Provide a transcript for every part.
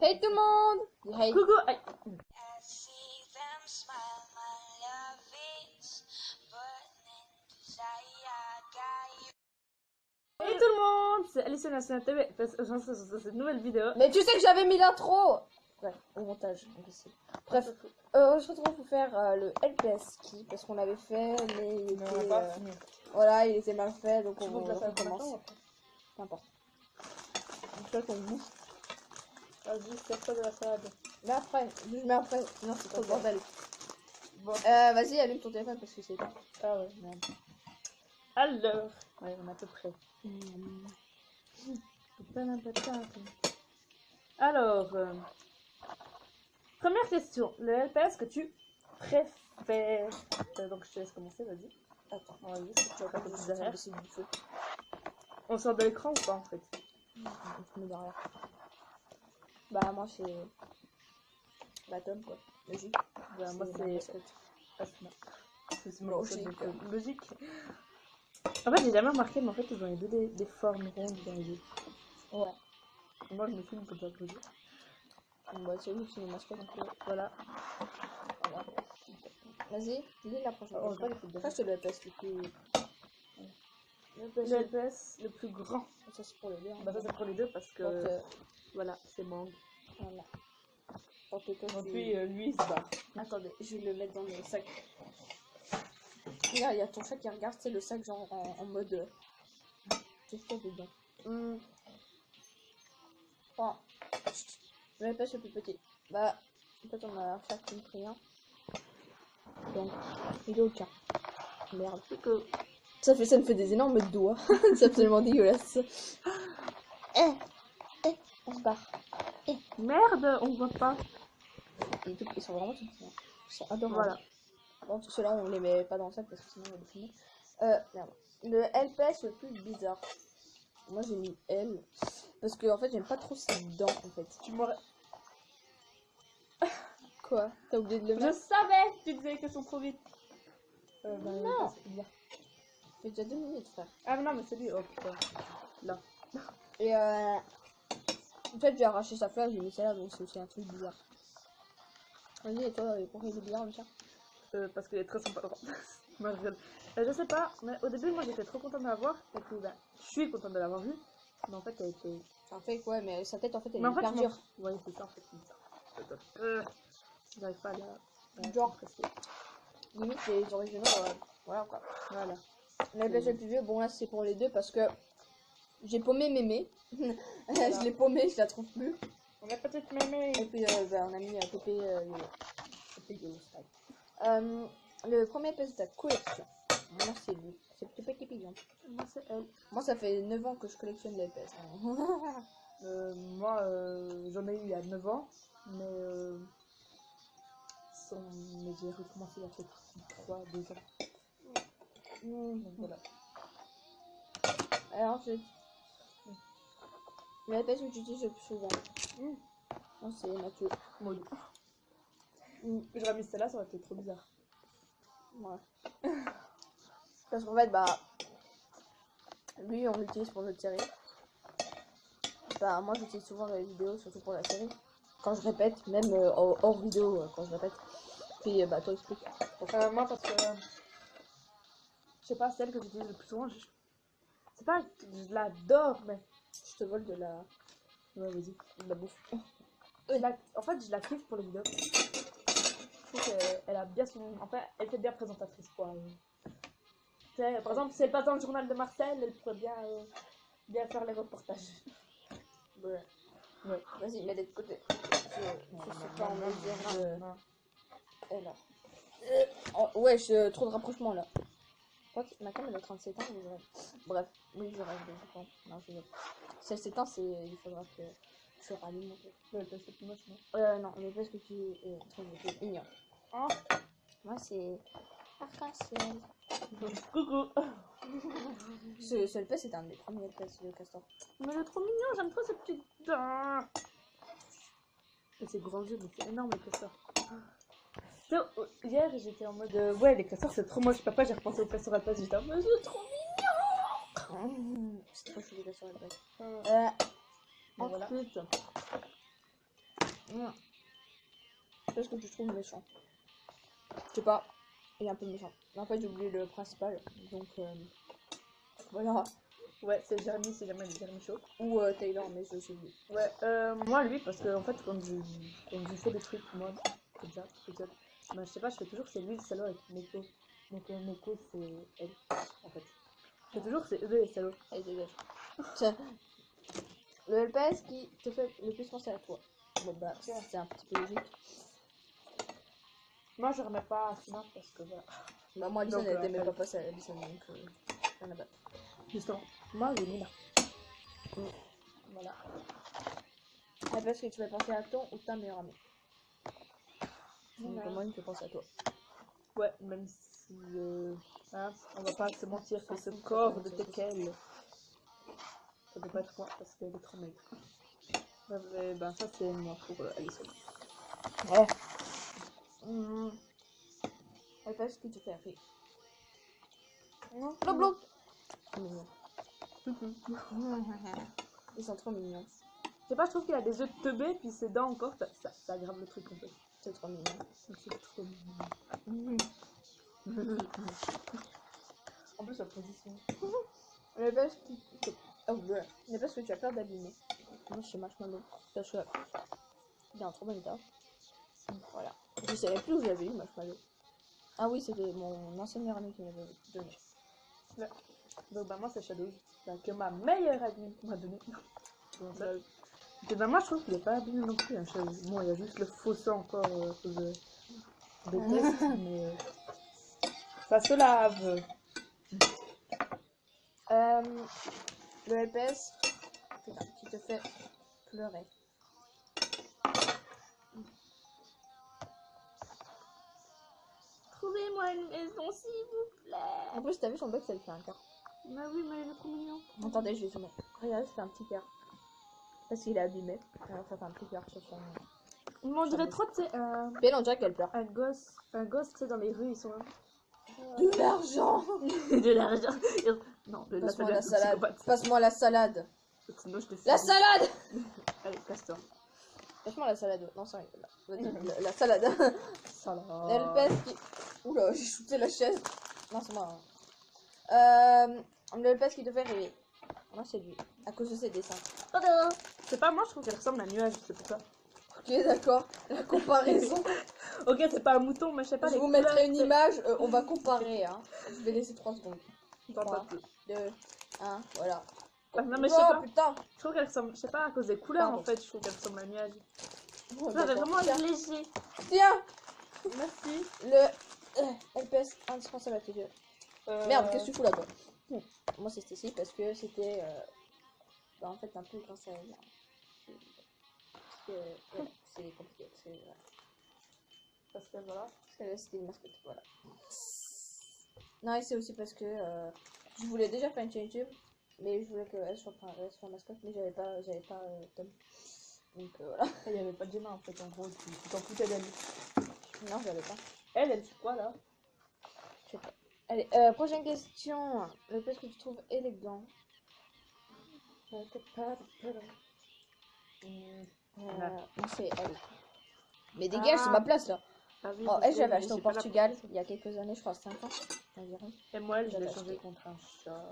Hey tout le monde! Hey. Coucou! Aïe. Hey tout le monde! C'est Alice National TV. Sur cette nouvelle vidéo. Mais tu sais que j'avais mis l'intro! Bref, au montage, imbécile. Bref, on se retrouve pour faire le LPS ski parce qu'on l'avait fait, mais il était, on va pas finir. voilà, il était mal fait, donc Tu veux on que la salle recommence. Peu importe. Donc là, qu'on bouffe. Vas-y, sers-toi de la salade. Là après, je mets après, sinon c'est trop le bordel. Bon. Vas-y, allume ton téléphone parce que c'est pas. Ah ouais, merde. Alors, ouais, on est à peu près. Alors, première question. Le LPS que tu préfères. Donc, je te laisse commencer, vas-y. Attends, On va voir si tu vas pas je plus suis derrière. baisser du feu. On sort de l'écran ou pas en fait? On se met derrière. Bah, moi c'est. Bah, Tom quoi. Logique. Bah, moi c'est. Asma. C'est mon Logique. Logique. En fait, j'ai jamais remarqué, mais en fait, ils ont les deux des formes rondes dans les yeux. Ouais. Moi, je me filme comme ça, je dis. Bah, c'est lui qui nous masque donc Voilà. voilà. Vas-y, lis la prochaine Oh, question. pas les trucs Ça, c'est le LPS le plus. Le LPS le plus grand. Ça, c'est pour les deux. Hein. Bah, ça, c'est pour les deux parce que. Donc, Voilà, c'est Mang. voilà. Donc, toi, Donc, tu... lui, il se barre. Attendez, je vais le mettre dans le sac. Regarde, il y a ton chat qui regarde, c'est le sac genre en mode. Qu'est-ce qu'il y a dedans? Oh. Le LPS le plus petit. Bah, en fait, on a un chat qui me prie rien. Donc, il est aucun. Merde. Ça me fait des énormes doigts. C'est absolument dégueulasse. On se barre. Merde, on voit pas. Ils sont vraiment tout petits. Ils sont adorables. Voilà. Bon, ceux-là, on les met pas dans le sac parce que sinon on va les fumer. Merde. Le LPS le plus bizarre. Moi, j'ai mis L. Parce que, en fait, j'aime pas trop ses dents, en fait. Tu m'aurais. Quoi? T'as oublié de le Je mettre? savais que tu disais qu'elles sont trop vite. Non. c'est bizarre. Ça fait déjà 2 minutes, frère. Ah, mais non, mais c'est lui. Oh putain. Là. Et en fait, j'ai arraché sa fleur, j'ai mis celle-là, donc c'est aussi un truc bizarre. Vas-y, et toi, pourquoi il est bizarre comme ça? Parce que les traits sont pas droits. Moi, je rigole. Je sais pas, mais au début, moi j'étais trop contente de l'avoir. Et puis, bah, je suis contente de l'avoir vue. Mais en fait, elle était. C'est un fake, ouais, mais sa tête, en fait, elle Mais est en fait, hyper dure. ouais, c'est ça en fait. J'arrive pas à la. Genre, limite, les originaux, voilà quoi. Voilà. La place le plus vieux, bon là c'est pour les deux parce que j'ai paumé Mémé. Voilà. Je l'ai paumée, je la trouve plus. On a peut-être mémé. Et puis bah, on a mis Pépé le premier pièce de la collection. Moi c'est lui, c'est Pépé qui pigeon. Moi, c'est elle. Moi ça fait 9 ans que je collectionne les pièces. Moi, j'en ai eu il y a 9 ans. Mais. Mais j'ai recommencé il y a peut-être 3-2 ans. Donc voilà. Alors ensuite, la pièce que j'utilise le plus souvent. Moi c'est Mathieu. Maud. J'aurais mis celle-là, ça aurait été trop bizarre. Ouais. Parce qu'en fait, bah, lui, on l'utilise pour notre série. Bah, moi, j'utilise souvent dans les vidéos, surtout pour la série. Quand je répète, même hors vidéo, quand je répète. Puis, bah, toi, explique. Moi, parce que. Je sais pas, celle que j'utilise le plus souvent. C'est pas que je l'adore, mais. Je te vole de la... Ouais, vas-y. de la bouffe. En fait, je la kiffe pour les vidéos. Je trouve qu'elle a bien son. En fait, elle fait bien présentatrice, quoi. Par exemple, si elle passe dans le journal de Marcel, elle pourrait bien faire les reportages. Ouais. Ouais. Vas-y, mets de côté. Je sais pas en mesure de... Elle a... ouais, trop de rapprochement, là. Quoi que ma cam, elle a 37 ans, mais bref. Oui, je rêve de ans. Non, je rigole. Si elle s'éteint, il faudra que je rallume. Ouais, parce que plus moche, non. Non, mais parce que tu es trop mignon. Oh. Moi, c'est arc-en-ciel. Coucou. Ce LP, c'était un des premiers LP, le castor. Mais il est trop mignon, j'aime trop ce petit dents. Et c'est grand yeux, mais c'est énorme le castor. Hier, j'étais en mode ouais, les castors c'est trop moche. Papa, j'ai repensé au castor à la place, j'étais en mode c'est trop mignon. C'est trop chou les castors LP. Voilà. Ensuite, Qu'est-ce que tu trouves méchant? Je sais pas, il est un peu méchant. En fait, j'ai oublié le principal, donc voilà. Ouais, c'est Jeremy, si jamais il est Jeremy Shaw. Ou Taylor, mais je sais oublié. Ouais, moi lui, parce que en fait, quand je fais des trucs, moi, comme ça, toute seule, bah, je sais pas, je fais toujours c'est lui le salaud avec Neko. Donc Neko, c'est elle, en fait. Je fais toujours c'est eux les salauds. Allez, dégage. Tiens, le LPS qui te fait le plus penser à toi. Bon, bah, c'est un petit peu logique. Moi, je remets pas à Sina parce que voilà. Bah, moi, Alison, Donc, elle t'aimait elle- pas passer à Alison, donc rien à battre. Justement, moi, j'ai mis là. Voilà. LPS que tu vas penser à ton ou ta meilleure amie. Donc, Voilà. moi, il me fait penser à toi. Ouais, même si hein, on va pas se mentir que ce corps de Tekel, ça doit pas être moi parce qu'elle est trop maigre. Ouais, ben ça c'est moi pour Alison. Ouais. LPS que tu fais rire. Blou blou. Mignon. Ils sont trop mignons. Je sais pas, je trouve qu'il a des yeux teubés puis ses dents encore, ça aggrave le truc en fait. C'est trop mignon. C'est trop mignon. En plus, la position. Le best que... Oh, ouais. Le best que tu as peur d'abîmer. Moi, c'est Marshmallow. Parce que... Il est en trop bon état. Voilà. Je savais plus où j'avais eu Marshmallow. Ah oui, c'était mon ancien meilleur ami qui m'avait donné. Ouais. Donc, bah, moi, c'est Shadows. Bah, que ma meilleure amie m'a donné. Donc, ça. Et bah, moi, je trouve qu'il est pas abîmé non plus, hein, Shadows. Bon, il y a juste le faux sang encore à cause des tests, mais ça se lave. Le LPS putain, qui te fait pleurer. Trouvez-moi une maison, s'il vous plaît. En plus, t'as vu son bec, ça lui fait un cœur. Bah oui, mais il est trop mignon. Attendez, je vais zoomer. Regarde, ça fait un petit cœur. Parce qu'il est abîmé. Alors, ça fait un petit cœur sur son... On dirait trop, tu sais, Puis on dirait qu'elle pleure. un gosse, tu sais, dans les rues, ils sont là. De l'argent. De l'argent. Non, de Passe-moi la la salade. psychopathe. Passe-moi la salade. Sinon, je te fais. La salade. Allez, casse-toi. Passe-moi la salade. Non, c'est la salade. Salade. LPS qui... Oula, j'ai shooté la chaise. Non, c'est moi. Le LPS qui te fait rêver. Moi, c'est lui. À cause de ses dessins. C'est pas moi, je trouve qu'elle ressemble à un nuage, c'est pour ça. Ok, d'accord. La comparaison. Ok, c'est pas un mouton, mais je sais pas. Je les vous couleurs, mettrai une c'est- image. On va comparer. Hein. Je vais laisser 3 secondes. Attends, 3, attends. 2, 1. Voilà. Ah, non, mais je sais Oh, pas. putain. Je trouve qu'elle ressemble, je sais pas, à cause des couleurs Pardon. en fait, je trouve qu'elle ressemble à un nuage. Oh, Ça, elle est d'accord. vraiment Tiens. léger. Tiens. Merci. Le LPS indispensable à tes yeux. Merde, qu'est-ce que tu fous là, toi? Moi, c'est Stacy parce que c'était bah, en fait un peu grâce à elle. Parce que ouais, c'est compliqué. Voilà. Parce que voilà. Parce que c'était une mascotte. Voilà. Non, et c'est aussi parce que je voulais déjà faire une chaîne YouTube, mais je voulais qu'elle soit mascotte, mais j'avais pas Tom. Donc voilà. Il y avait pas de Gemma en fait, en gros, tu t'en foutais d'elle. Non, j'avais pas. Elle fait quoi là? Je sais pas. Allez, prochaine question. Le fait que tu trouves élégant. On fait elle. Mais dégage, c'est ma place là. Ah oui, Oh, parce elle, que j'avais acheté au j'ai pas la Portugal place. il y a quelques années, je crois 5 ans environ. Et moi, elle, je l'ai J'avais changé acheté. contre un chat,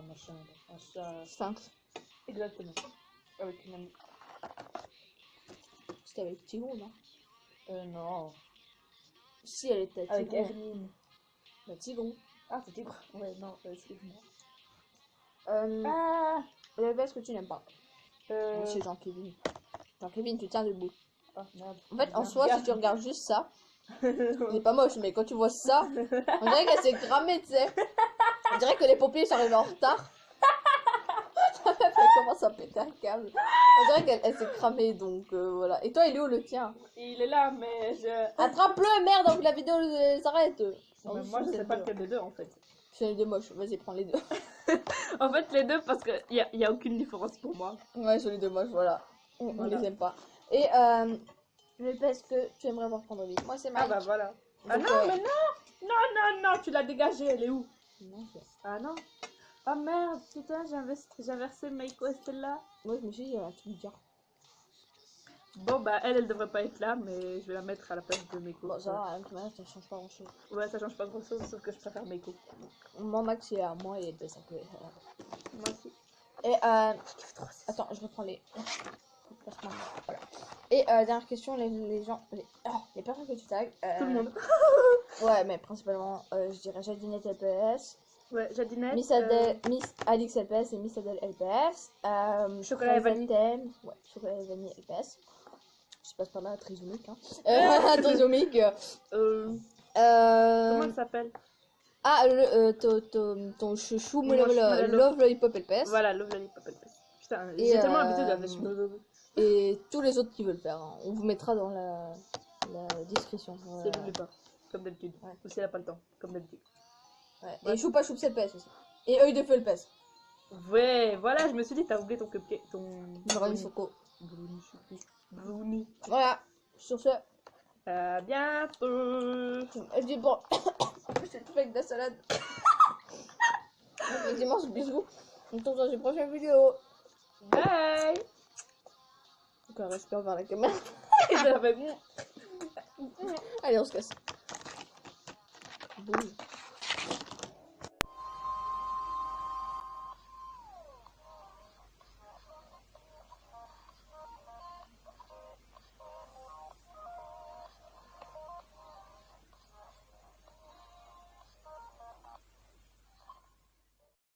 machin, un chat. Sphinx. Exactement. Avec une amie. C'était avec Tigrou, non? Non. Si, elle était Avec Tigrou. Hermine. Bah, Tigrou. Ah, c'était quoi? Ouais, non, excuse-moi. Le veste que tu n'aimes pas. Euh... C'est Jean-Kevin. Jean-Kevin, tu tiens debout. Oh, merde. En fait, en soi, si tu regardes juste ça, regardes. c'est pas moche, mais quand tu vois ça, on dirait qu'elle s'est cramée, tu sais. On dirait que les pompiers sont arrivés en retard. Ta meuf, elle commence à péter un câble. On dirait qu'elle s'est cramée, donc voilà. Et toi, il est où le tien? Il est là, mais je. Attrape-le, merde, donc la vidéo s'arrête. Mais moi, je sais pas lequel des deux en fait. C'est les deux moches, vas-y, prends les deux. En fait, les deux, parce qu'il y a aucune différence pour moi. Ouais, c'est les deux moches, voilà. On Voilà. les aime pas. Et le parce que tu aimerais voir prendre vie. Moi, c'est Mike. Ah bah voilà. Ah Donc, non, mais non! Non, tu l'as dégagée, elle est où? Non, Ah non? Ah merde, putain, j'ai inversé Maiko et Stella. moi, je me suis dit, il y a un truc bien. Bon, bah, elle devrait pas être là, mais je vais la mettre à la place de Meko. Bon, ça va, avec ma ça change pas grand chose. Ouais, ça change pas grand chose, sauf que je préfère Meko. Mon max, il est à moi et ça peut. Moi aussi. Et attends, je reprends les. Voilà. Et dernière question, les gens, les personnes que tu tags. Tout le monde. Ouais, mais principalement, je dirais Jadinette LPS, Ouais, Jadinette. Miss Alix LPS et Miss Adèle LPS. Chocolat et vanille. Ouais, chocolat et vanille LPS. Je passe par là, Trisomique. Hein. Trisomique. Comment Euh... elle s'appelle? Ah, ton chouchou, Love Love Lollipop LPS. Voilà, Love Lollipop LPS. Putain, Et, j'ai tellement l'habitude de la et tous les autres qui veulent faire. Hein. On vous mettra dans la description. Si elle n'oublie pas, comme d'habitude. Ouais. Ou si elle a pas le temps, comme d'habitude. Ouais. Ouais. Et Choupa Choups LPS aussi. Et œil de feu LPS. Ouais, voilà, je me suis dit, t'as oublié ton cupcake, ton... Brownie Choco. Brownie, je sais plus. Brownie. Voilà, sur ce. À bientôt. Je dis bon. Je tout fait avec de la salade. Effectivement, bisous. On se retrouve dans une prochaine vidéo. Bye. Donc, on respire vers la caméra. J'avais bon. Allez, on se casse. Bouge.